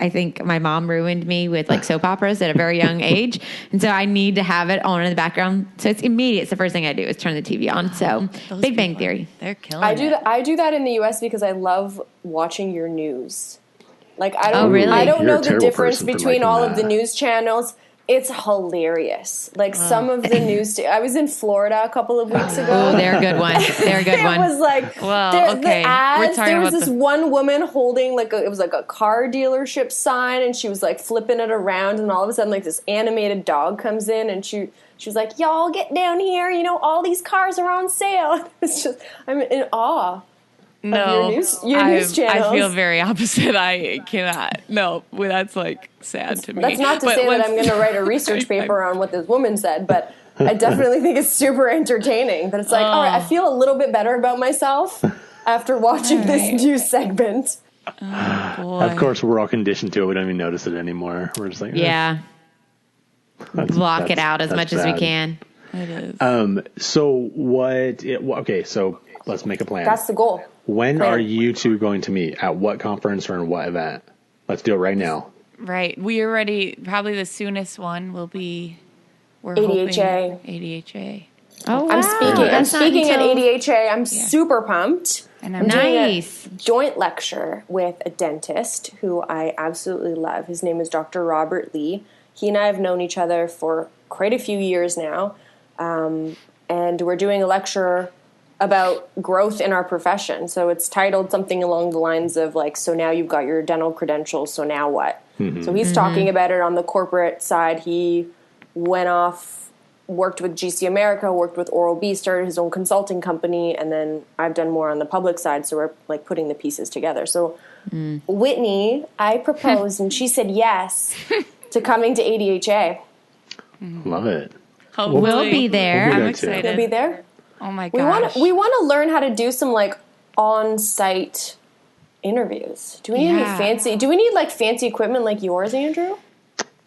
Speaker 1: I think my mom ruined me with like soap operas at a very young age. And so I need to have it on in the background. So it's immediate. It's the first thing I do is turn the TV on. So Big Bang Theory.
Speaker 4: They're killing
Speaker 3: it. I do that in the US because I love watching your news. Like I don't know the difference between all of the news channels. It's hilarious. Like some of the news. I was in Florida a couple of weeks ago.
Speaker 1: Oh, they're a good one. They're a good one.
Speaker 3: It was like the ads. There was this one woman holding it was like a car dealership sign, and she was like flipping it around, and all of a sudden like this animated dog comes in, and she was like, "Y'all get down here! You know all these cars are on sale." It's just I'm in awe.
Speaker 4: No,
Speaker 3: your news channels.
Speaker 4: I feel very opposite. I cannot. No, that's like sad to me.
Speaker 3: That's not to say that I'm going to write a research paper on what this woman said, but I definitely think it's super entertaining. That it's like, all right, I feel a little bit better about myself after watching this news segment.
Speaker 4: Oh, boy.
Speaker 2: Of course, we're all conditioned to it. We don't even notice it anymore. We're just like,
Speaker 1: block it out as much as we can.
Speaker 4: It is.
Speaker 2: So so let's make a plan.
Speaker 3: That's the goal.
Speaker 2: When are you two going to meet? At what conference or in what event? Let's do it right now.
Speaker 4: Right. We are ready. Probably the soonest one will be
Speaker 3: ADHA.
Speaker 4: ADHA.
Speaker 3: Oh, wow. I'm speaking at ADHA. I'm super pumped.
Speaker 4: And I'm
Speaker 3: doing a joint lecture with a dentist who I absolutely love. His name is Dr. Robert Lee. He and I have known each other for quite a few years now. And we're doing a lecture about growth in our profession. So it's titled something along the lines of like, so now you've got your dental credentials, so now what? Mm-hmm. So he's talking about it on the corporate side. He went off, worked with GC America, worked with Oral-B, started his own consulting company, and then I've done more on the public side, so we're like putting the pieces together. So Whitney, I proposed, and she said yes to coming to ADHA.
Speaker 2: Love it.
Speaker 1: We'll be there.
Speaker 4: I'm excited.
Speaker 3: You'll be there?
Speaker 4: Oh my gosh.
Speaker 3: We want to learn how to do some like on-site interviews. Do we need like fancy equipment like yours, Andrew?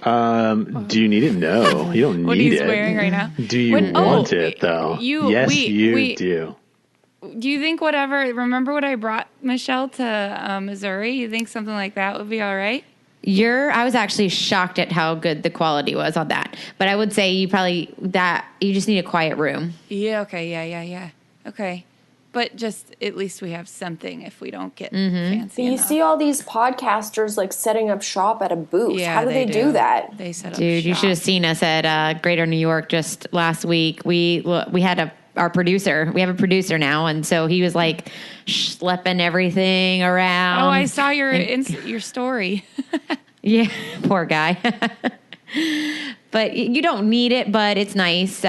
Speaker 2: Do you need it? No, you don't need it.
Speaker 4: What he's wearing right now.
Speaker 2: Do you want it though? Yes, you do.
Speaker 4: Do you think remember what I brought Michelle to Missouri? You think something like that would be all right?
Speaker 1: I was actually shocked at how good the quality was on that. But I would say you just need a quiet room.
Speaker 4: Yeah, okay, yeah. Okay. But just at least we have something if we don't get fancy enough.
Speaker 3: You see all these podcasters like setting up shop at a booth.
Speaker 4: Yeah,
Speaker 3: how do they do that?
Speaker 4: They set up
Speaker 1: Dude,
Speaker 4: shop.
Speaker 1: You should have seen us at Greater New York just last week. We had our producer. We have a producer now, and so he was like schlepping everything around.
Speaker 4: Oh, I saw your story.
Speaker 1: Yeah, poor guy. But you don't need it, but it's nice.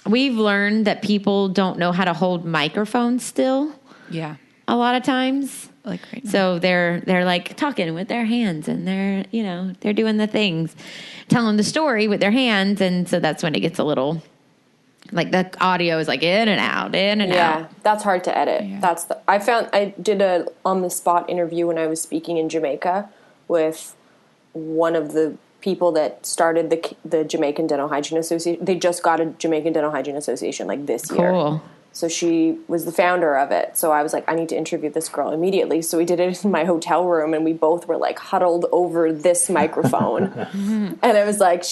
Speaker 1: We've learned that people don't know how to hold microphones still.
Speaker 4: Yeah,
Speaker 1: a lot of times.
Speaker 4: Like right now.
Speaker 1: So they're like talking with their hands, and they're doing the things, telling the story with their hands, and so that's when it gets a little. Like the audio is like in and out.
Speaker 3: Yeah, that's hard to edit. Yeah. I did a on the spot interview when I was speaking in Jamaica with one of the people that started the Jamaican Dental Hygiene Association. They just got a Jamaican Dental Hygiene Association like this year.
Speaker 1: Cool.
Speaker 3: So she was the founder of it. So I was like, I need to interview this girl immediately. So we did it in my hotel room, and we both were like huddled over this microphone. And it was like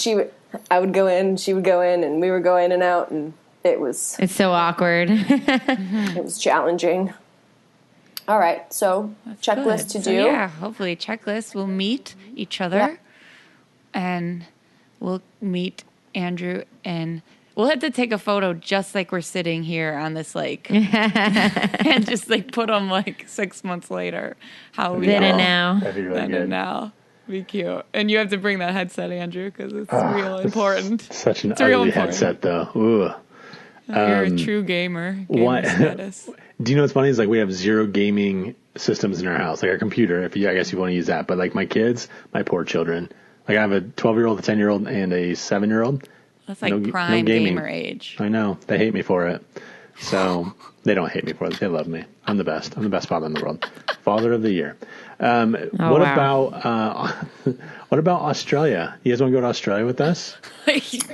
Speaker 3: I would go in, she would go in, and we would go in and out, and it's
Speaker 1: so awkward.
Speaker 3: it was challenging. All right, so
Speaker 4: That's
Speaker 3: checklist
Speaker 4: good.
Speaker 3: to do.
Speaker 4: Yeah, hopefully checklist. We'll meet each other, and we'll meet Andrew, and we'll have to take a photo just like we're sitting here on this lake, and just like put them like 6 months later. How we
Speaker 1: Then
Speaker 4: all,
Speaker 1: and now.
Speaker 2: That'd be really
Speaker 4: then
Speaker 2: good.
Speaker 4: and now. Be cute. And you have to bring that headset, Andrew, because it's real important.
Speaker 2: Such an
Speaker 4: It's real
Speaker 2: ugly
Speaker 4: important.
Speaker 2: headset, though. Ooh.
Speaker 4: You're a true gamer.
Speaker 2: What?
Speaker 4: Status.
Speaker 2: Do you know what's funny is like we have 0 gaming systems in our house, like our computer. I guess you want to use that, but like my kids, my poor children. Like I have a 12-year-old, a 10-year-old, and a 7-year-old.
Speaker 4: That's like
Speaker 2: No
Speaker 4: prime
Speaker 2: gaming.
Speaker 4: gamer age.
Speaker 2: I know they hate me for it. So they don't hate me for it. They love me. I'm the best. I'm the best father in the world. Father of the year. What about Australia? You guys want to go to Australia with us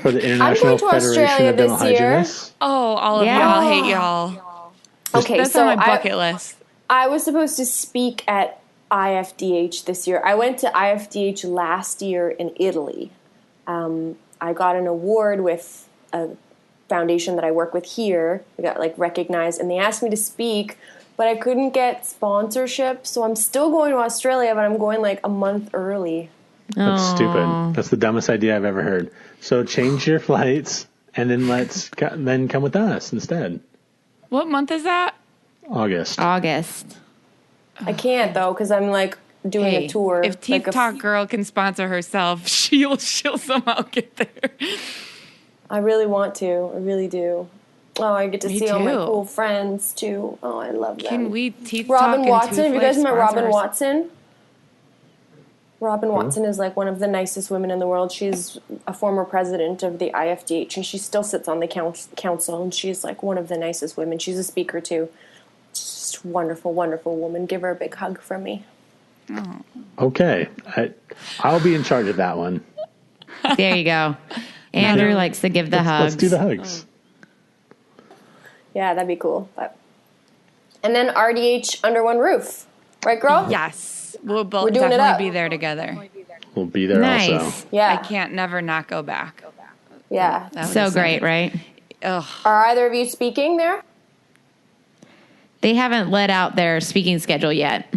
Speaker 2: for the International Federation of Dental Hygienists?
Speaker 4: Oh, all of
Speaker 1: Yeah.
Speaker 4: y'all hate y'all.
Speaker 3: Okay,
Speaker 4: That's
Speaker 3: so
Speaker 4: on my bucket list.
Speaker 3: I was supposed to speak at IFDH this year. I went to IFDH last year in Italy. I got an award with a foundation that I work with here. We got like recognized, and they asked me to speak, but I couldn't get sponsorship, so I'm still going to Australia, but I'm going like a month early.
Speaker 2: That's stupid. That's the dumbest idea I've ever heard. So change your flights and then then come with us instead.
Speaker 4: What month is that?
Speaker 2: August.
Speaker 3: I can't though, because I'm like doing a tour.
Speaker 4: If Teeth Talk Girl can sponsor herself, she'll somehow get there.
Speaker 3: I really want to. I really do. Oh, I get to
Speaker 4: Me
Speaker 3: see all my
Speaker 4: too.
Speaker 3: cool friends too. Oh, I love them.
Speaker 4: Can we Teeth
Speaker 3: Robin
Speaker 4: Talk
Speaker 3: Watson.
Speaker 4: and
Speaker 3: Have you guys
Speaker 4: Toothlight
Speaker 3: met Robin
Speaker 4: sponsor
Speaker 3: Watson? Robin Watson is like one of the nicest women in the world. She's a former president of the IFDH, and she still sits on the council, and she's like one of the nicest women. She's a speaker too. Just a wonderful, wonderful woman. Give her a big hug from me.
Speaker 4: Oh.
Speaker 2: Okay. I'll be in charge of that one.
Speaker 1: There you go. Andrew likes to give the hugs.
Speaker 2: Let's do the hugs.
Speaker 3: Yeah, that'd be cool. And then RDH under one roof. Right, girl?
Speaker 4: Yes. We'll both
Speaker 3: We're doing it
Speaker 4: definitely
Speaker 3: up.
Speaker 4: be there together.
Speaker 2: We'll be there
Speaker 1: Nice.
Speaker 2: also.
Speaker 3: Yeah.
Speaker 4: I can't never not go back.
Speaker 3: Yeah.
Speaker 4: That
Speaker 1: So
Speaker 4: was
Speaker 1: great, right?
Speaker 4: Ugh.
Speaker 3: Are either of you speaking there?
Speaker 1: They haven't let out their speaking schedule yet.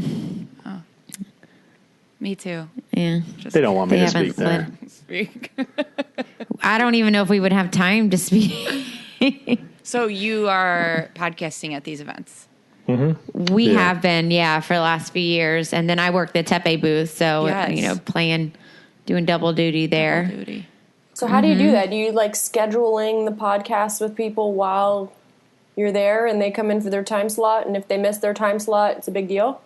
Speaker 4: Me too.
Speaker 1: Yeah.
Speaker 2: They don't want me
Speaker 1: They
Speaker 2: to speak there.
Speaker 1: haven't
Speaker 4: Speak.
Speaker 1: I don't even know if we would have time to speak.
Speaker 4: So you are podcasting at these events.
Speaker 1: We
Speaker 2: Yeah.
Speaker 1: have been, for the last few years. And then I work the Tepe booth. So,
Speaker 4: Yes.
Speaker 1: doing double duty there.
Speaker 4: Duty.
Speaker 3: So how do you do that? Do you like scheduling the podcast with people while you're there and they come in for their time slot? And if they miss their time slot, it's a big deal?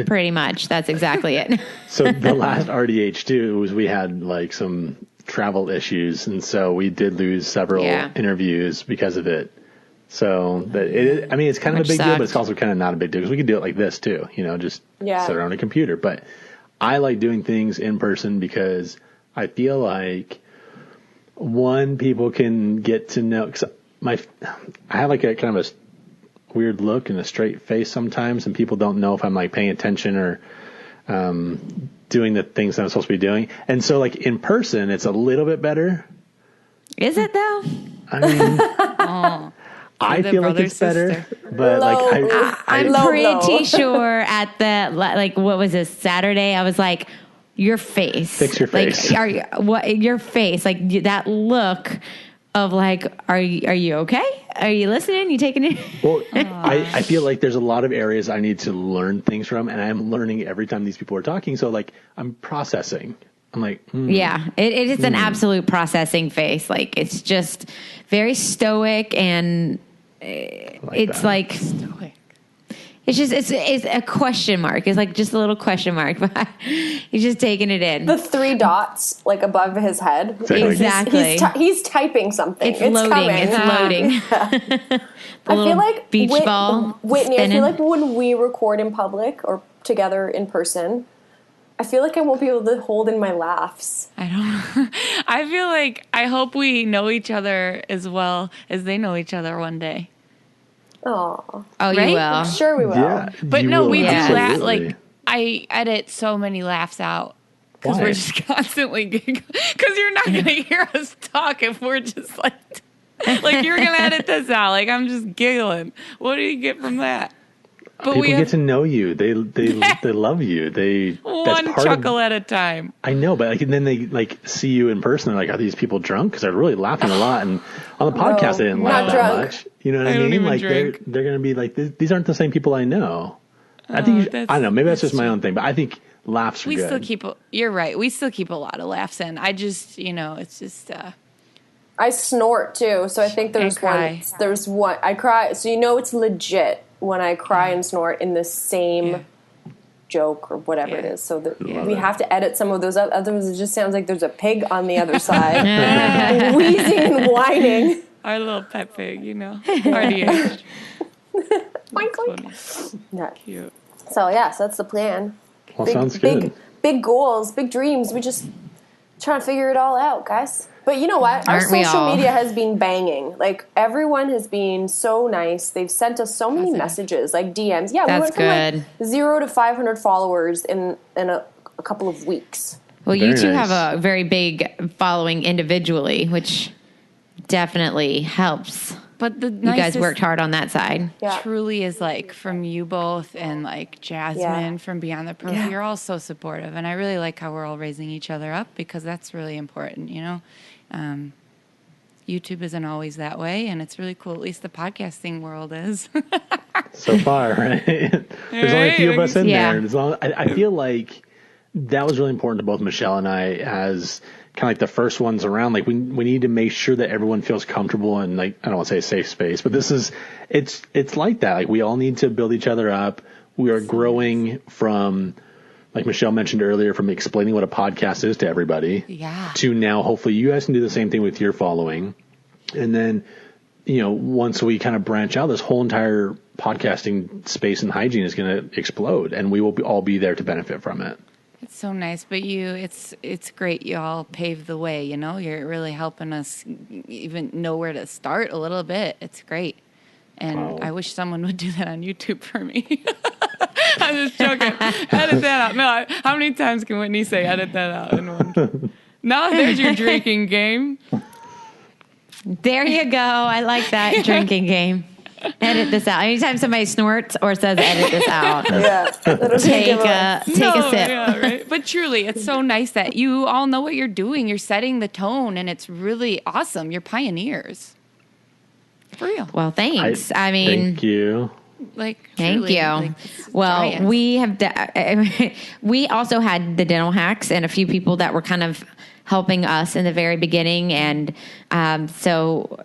Speaker 1: Pretty much. That's exactly it.
Speaker 2: So the last RDH too was we had like some travel issues, and so we did lose several interviews because of it. So it's kind of
Speaker 1: Which
Speaker 2: a big deal, but
Speaker 1: sucked.
Speaker 2: it's also kind of not a big deal because we could do it like this too, just sit around a computer. But I like doing things in person because I feel like people can get to know. Cause I have like a kind of a weird look and a straight face sometimes, and people don't know if I'm like paying attention or doing the things that I'm supposed to be doing. And so like in person, it's a little bit better.
Speaker 1: Is it though?
Speaker 2: I mean, I feel like it's better, but
Speaker 1: I'm
Speaker 3: Low
Speaker 1: pretty
Speaker 3: blow.
Speaker 1: sure at the, like, what was this, Saturday? I was like, your face.
Speaker 2: Fix your face.
Speaker 1: Like, your face, like that look of like, are you okay? Are you listening? You taking it?
Speaker 2: Well, I feel like there's a lot of areas I need to learn things from, and I'm learning every time these people are talking. So like I'm processing. I'm like,
Speaker 1: Yeah, it is an absolute processing face. Like it's just very stoic, and it's like
Speaker 4: Stoic.
Speaker 1: it's just it's a question mark. It's like just a little question mark, but he's just taking it in.
Speaker 3: The 3 dots like above his head.
Speaker 1: Exactly.
Speaker 3: He's typing something.
Speaker 1: It's loading.
Speaker 3: Coming.
Speaker 1: It's loading.
Speaker 3: I feel like
Speaker 1: beach ball
Speaker 3: Whitney,
Speaker 1: spinning.
Speaker 3: I feel like when we record in public or together in person, I feel like I won't be able to hold in my laughs.
Speaker 4: I don't. I feel like I hope we know each other as well as they know each other one day.
Speaker 3: Oh,
Speaker 1: right? You will.
Speaker 3: Sure, we will.
Speaker 2: Yeah,
Speaker 4: but no, we do laugh.
Speaker 2: Absolutely.
Speaker 4: Like I edit so many laughs out because
Speaker 2: Why?
Speaker 4: we're just constantly giggling. Because you're not gonna hear us talk if we're just like you're gonna edit this out. Like I'm just giggling. What do you get from that? But
Speaker 2: people get to know you. They love you. That's
Speaker 4: one
Speaker 2: part
Speaker 4: chuckle
Speaker 2: of,
Speaker 4: at a time.
Speaker 2: I know, but and then they see you in person. They're like, are these people drunk? Because they're really laughing a lot. And on the podcast, they didn't laugh that much. You know what I mean?
Speaker 4: Don't
Speaker 2: Like
Speaker 4: even drink.
Speaker 2: they're gonna be like, these aren't the same people I know. I think I don't know. Maybe that's just my own thing, but I think laughs are good.
Speaker 4: Still keep. You're right. We still keep a lot of laughs in. I just, it's just.
Speaker 3: I snort too, so I think there's one. There's one. I cry, so it's legit when I cry and snort in the same joke or whatever it is. So we have to edit some of those. Otherwise, it just sounds like there's a pig on the other side, wheezing and whining.
Speaker 4: Our little pet pig, RDH.
Speaker 3: Yeah.
Speaker 4: Cute.
Speaker 3: So that's the plan.
Speaker 2: Well, sounds good.
Speaker 3: Big goals, big dreams. We just trying to figure it all out, guys. But you know what? Our social media has been banging. Like, everyone has been so nice. They've sent us so many messages, like DMs. Yeah, we went from 0 to 500 followers in a couple of weeks.
Speaker 1: Well, you two have a very big following individually, which definitely helps.
Speaker 4: But you
Speaker 1: guys worked hard on that side.
Speaker 3: Yeah.
Speaker 4: Truly is from you both and Jasmine from Beyond the Pro.
Speaker 3: Yeah.
Speaker 4: You're all so supportive, and I really like how we're all raising each other up because that's really important. YouTube isn't always that way, and it's really cool. At least the podcasting world is.
Speaker 2: So far, right? There's only a few of us in there. And I feel like that was really important to both Michelle and I as kind of like the first ones around. Like we need to make sure that everyone feels comfortable and I don't want to say a safe space, but it's like that. Like we all need to build each other up. We are growing from, like Michelle mentioned earlier, from explaining what a podcast is to everybody to now hopefully you guys can do the same thing with your following. And then, once we kind of branch out, this whole entire podcasting space and hygiene is going to explode, and we will all be there to benefit from it.
Speaker 4: It's so nice, but it's great. You all paved the way. You're really helping us even know where to start a little bit. It's great, and I wish someone would do that on YouTube for me. I'm just joking. Edit that out. No, how many times can Whitney say edit that out in one? No, there's your drinking game.
Speaker 1: There you go. I like that drinking game. Edit this out. Anytime somebody snorts or says edit this out, take a sip.
Speaker 4: Yeah, right. But truly, it's so nice that you all know what you're doing. You're setting the tone, and it's really awesome. You're pioneers. For real.
Speaker 1: Well, thanks.
Speaker 2: Thank you.
Speaker 1: Thank you. Well, we have. We also had the dental hacks and a few people that were kind of helping us in the very beginning, and so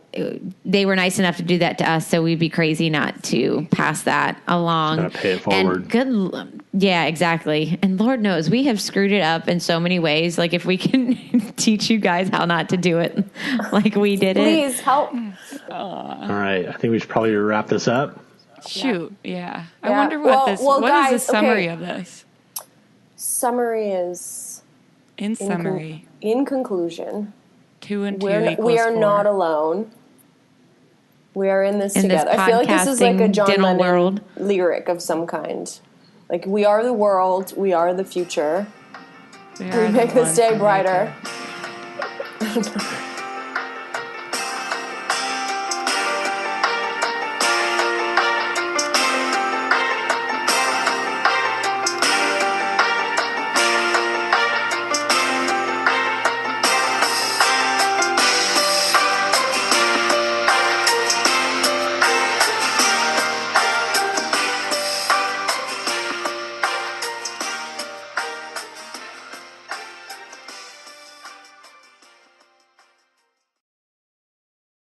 Speaker 1: they were nice enough to do that to us. So we'd be crazy not to pass that along.
Speaker 2: Gotta pay it forward.
Speaker 1: And yeah, exactly. And Lord knows we have screwed it up in so many ways. Like if we can teach you guys how not to do it, like we did
Speaker 3: Please help.
Speaker 2: All right, I think we should probably wrap this up.
Speaker 4: Shoot, yeah. I wonder what is the summary of this?
Speaker 3: Summary is
Speaker 4: in summary.
Speaker 3: In conclusion,
Speaker 4: 2 and 2
Speaker 3: we are
Speaker 4: 4.
Speaker 3: not alone. We are in this together. I feel like this is like a John Lennon lyric of some kind. Like, we are the world, we are the future. We make this day brighter.